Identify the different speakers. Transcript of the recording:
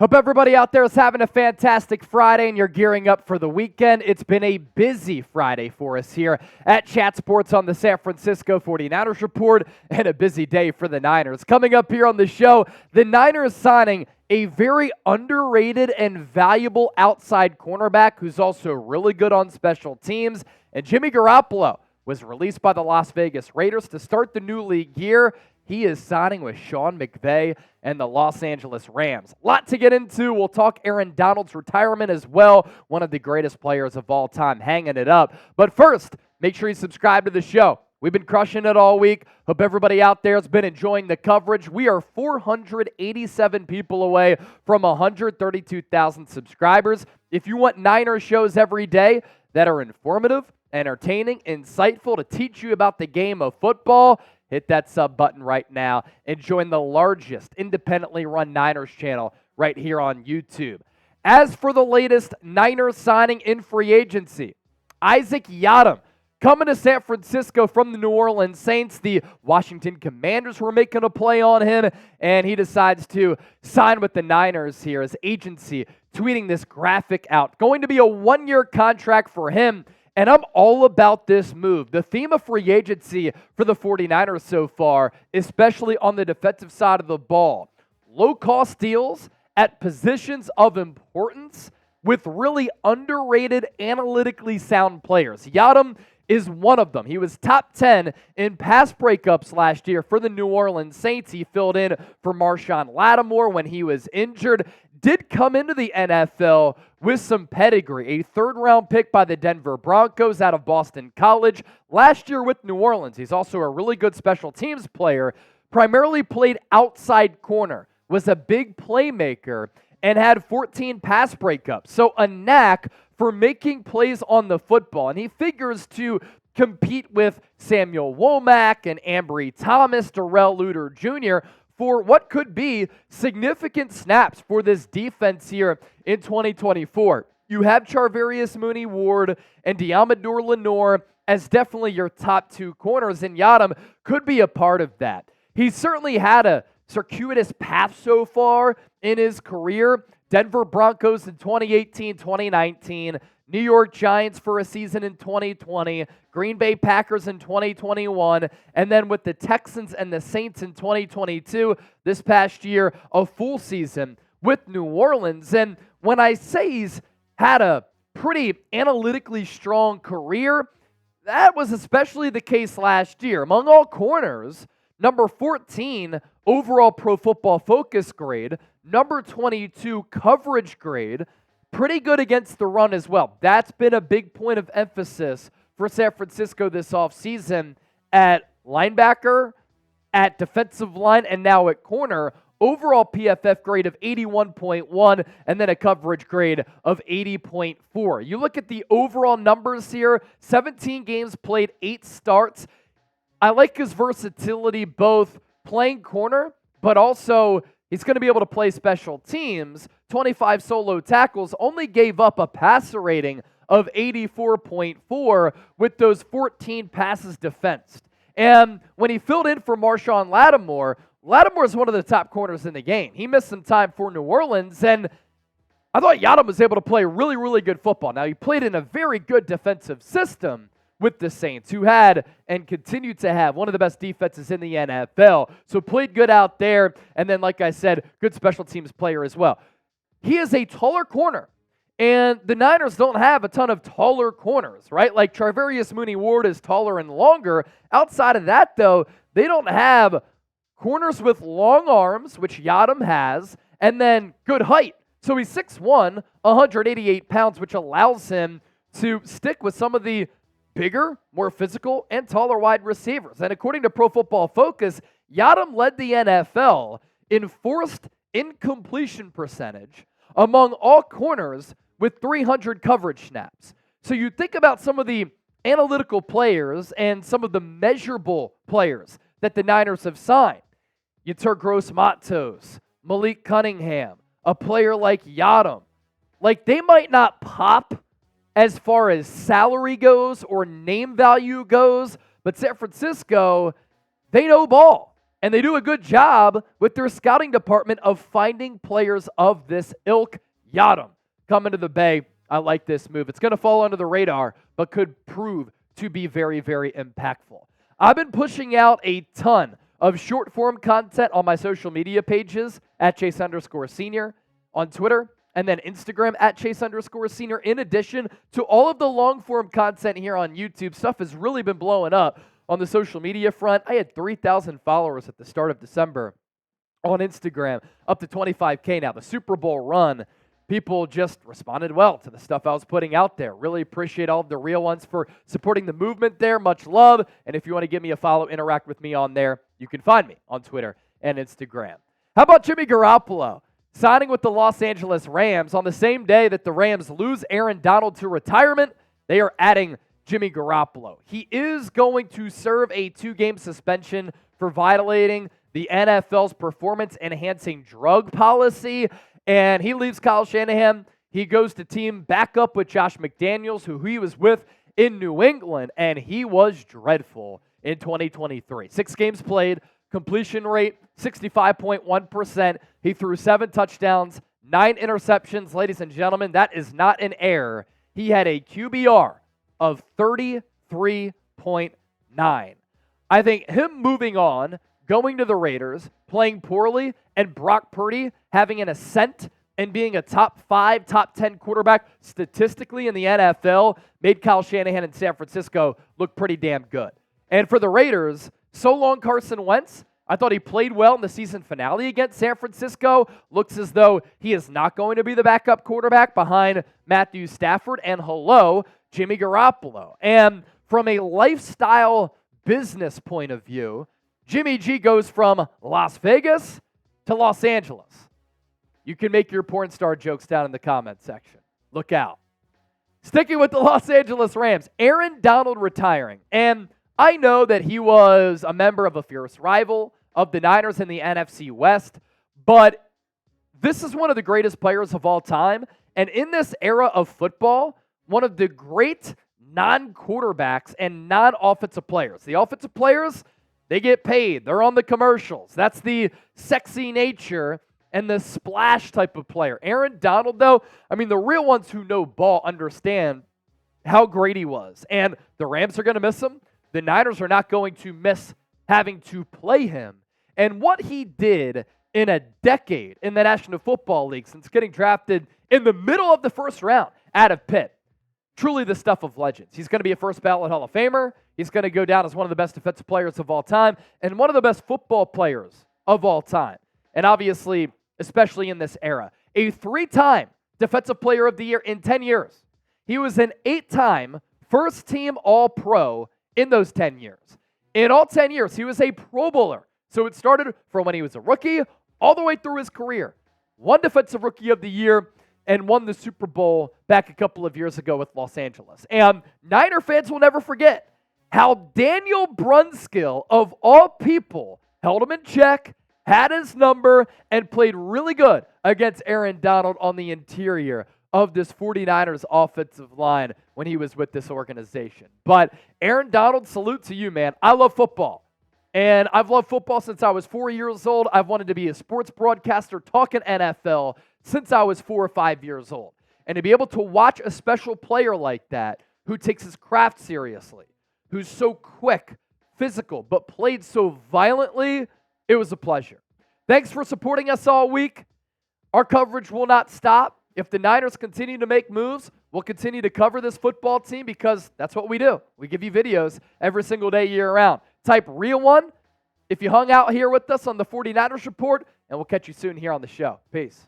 Speaker 1: Hope everybody out there is having a fantastic Friday and you're gearing up for the weekend. It's been a busy Friday for us here at Chat Sports on the San Francisco 49ers Report, and a busy day for the Niners. Coming up here on the show, the Niners signing a very underrated and valuable outside cornerback who's also really good on special teams, and Jimmy Garoppolo was released by the Las Vegas Raiders to start the new league year. He is signing with Sean McVay and the Los Angeles Rams. A lot to get into. We'll talk Aaron Donald's retirement as well. One of the greatest players of all time, hanging it up. But first, make sure you subscribe to the show. We've been crushing it all week. Hope everybody out there has been enjoying the coverage. We are 487 people away from 132,000 subscribers. If you want Niners shows every day that are informative, entertaining, insightful, to teach you about the game of football, hit that sub button right now and join the largest independently run Niners channel right here on YouTube. As for the latest Niners signing in free agency, Isaac Yiadom coming to San Francisco from the New Orleans Saints. The Washington Commanders were making a play on him, and he decides to sign with the Niners here. His agency tweeting this graphic out. Going to be a one-year contract for him. And I'm all about this move. The theme of free agency for the 49ers so far, especially on the defensive side of the ball, low-cost deals at positions of importance with really underrated, analytically sound players. Yiadom is one of them. He was top 10 in pass breakups last year for the New Orleans Saints. He filled in for Marshon Lattimore when he was injured. Did come into the NFL with some pedigree. A third-round pick by the Denver Broncos out of Boston College. Last year with New Orleans, he's also a really good special teams player. Primarily played outside corner. Was a big playmaker and had 14 pass breakups. So a knack for making plays on the football. And he figures to compete with Samuel Womack and Ambry Thomas, Darrell Luter Jr., for what could be significant snaps for this defense here in 2024. You have Charvarius Mooney-Ward and Deommodore Lenoir as definitely your top two corners, and Yiadom could be a part of that. He's certainly had a circuitous path so far in his career. Denver Broncos in 2018, 2019, New York Giants for a season in 2020, Green Bay Packers in 2021, and then with the Texans and the Saints in 2022, this past year, a full season with New Orleans. And when I say he's had a pretty analytically strong career, that was especially the case last year. Among all corners, number 14 overall Pro Football Focus grade, number 22 coverage grade, pretty good against the run as well. That's been a big point of emphasis for San Francisco this offseason at linebacker, at defensive line, and now at corner. Overall PFF grade of 81.1 and then a coverage grade of 80.4. You look at the overall numbers here, 17 games played, 8 starts. I like his versatility both playing corner, but also he's going to be able to play special teams. 25 solo tackles, only gave up a passer rating of 84.4 with those 14 passes defensed. And when he filled in for Marshon Lattimore, Lattimore is one of the top corners in the game. He missed some time for New Orleans, and I thought Yiadom was able to play really, really good football. Now, he played in a very good defensive system with the Saints, who had and continue to have one of the best defenses in the NFL. So played good out there, and then, like I said, good special teams player as well. He is a taller corner, and the Niners don't have a ton of taller corners, right? Like Charvarius Mooney-Ward is taller and longer. Outside of that, though, they don't have corners with long arms, which Yiadom has, and then good height. So he's 6'1", 188 pounds, which allows him to stick with some of the bigger, more physical, and taller wide receivers. And according to Pro Football Focus, Yiadom led the NFL in forced incompletion percentage among all corners with 300 coverage snaps. So you think about some of the analytical players and some of the measurable players that the Niners have signed. Yetur Gross-Matos, Malik Cunningham, a player like Yiadom. Like, they might not pop as far as salary goes or name value goes, but San Francisco, they know ball. And they do a good job with their scouting department of finding players of this ilk. Yiadom coming to the Bay. I like this move. It's going to fall under the radar, but could prove to be very, very impactful. I've been pushing out a ton of short-form content on my social media pages at Chase_Senior on Twitter, and then Instagram at Chase_Senior. In addition to all of the long-form content here on YouTube, stuff has really been blowing up on the social media front. I had 3,000 followers at the start of December on Instagram, up to 25K now. The Super Bowl run, people just responded well to the stuff I was putting out there. Really appreciate all of the real ones for supporting the movement there. Much love. And if you want to give me a follow, interact with me on there, you can find me on Twitter and Instagram. How about Jimmy Garoppolo signing with the Los Angeles Rams on the same day that the Rams lose Aaron Donald to retirement? They are adding Jimmy Garoppolo. He is going to serve a 2-game suspension for violating the NFL's performance-enhancing drug policy, and he leaves Kyle Shanahan. He goes to team back up with Josh McDaniels, who he was with in New England, and he was dreadful in 2023. 6 games played, completion rate 65.1%. He threw 7 touchdowns, 9 interceptions. Ladies and gentlemen, that is not an error. He had a QBR of 33.9. I think him moving on, going to the Raiders, playing poorly, and Brock Purdy having an ascent and being a top 5, top 10 quarterback statistically in the NFL made Kyle Shanahan in San Francisco look pretty damn good. And for the Raiders, so long Carson Wentz. I thought he played well in the season finale against San Francisco. Looks as though he is not going to be the backup quarterback behind Matthew Stafford. And hello, Jimmy Garoppolo. And from a lifestyle business point of view, Jimmy G goes from Las Vegas to Los Angeles. You can make your porn star jokes down in the comment section. Look out. Sticking with the Los Angeles Rams, Aaron Donald retiring. And I know that he was a member of a fierce rival of the Niners in the NFC West, but this is one of the greatest players of all time. And in this era of football, one of the great non-quarterbacks and non-offensive players. The offensive players, they get paid. They're on the commercials. That's the sexy nature and the splash type of player. Aaron Donald, though, I mean, the real ones who know ball understand how great he was. And the Rams are going to miss him. The Niners are not going to miss having to play him. And what he did in a decade in the National Football League since getting drafted in the middle of the first round out of Pitt, truly the stuff of legends. He's going to be a first ballot Hall of Famer. He's going to go down as one of the best defensive players of all time and one of the best football players of all time. And obviously, especially in this era, a 3-time Defensive Player of the Year in 10 years. He was an 8-time first-team All-Pro in those 10 years. In all 10 years, he was a Pro Bowler. So it started from when he was a rookie all the way through his career. 1 Defensive Rookie of the Year and won the Super Bowl back a couple of years ago with Los Angeles. And Niner fans will never forget how Daniel Brunskill, of all people, held him in check, had his number, and played really good against Aaron Donald on the interior of this 49ers offensive line when he was with this organization. But Aaron Donald, salute to you, man. I love football. And I've loved football since I was 4 years old. I've wanted to be a sports broadcaster talking NFL since I was 4 or 5 years old. And to be able to watch a special player like that who takes his craft seriously, who's so quick, physical, but played so violently, it was a pleasure. Thanks for supporting us all week. Our coverage will not stop. If the Niners continue to make moves, we'll continue to cover this football team because that's what we do. We give you videos every single day, year-round. Type Real One if you hung out here with us on the 49ers Report, and we'll catch you soon here on the show. Peace.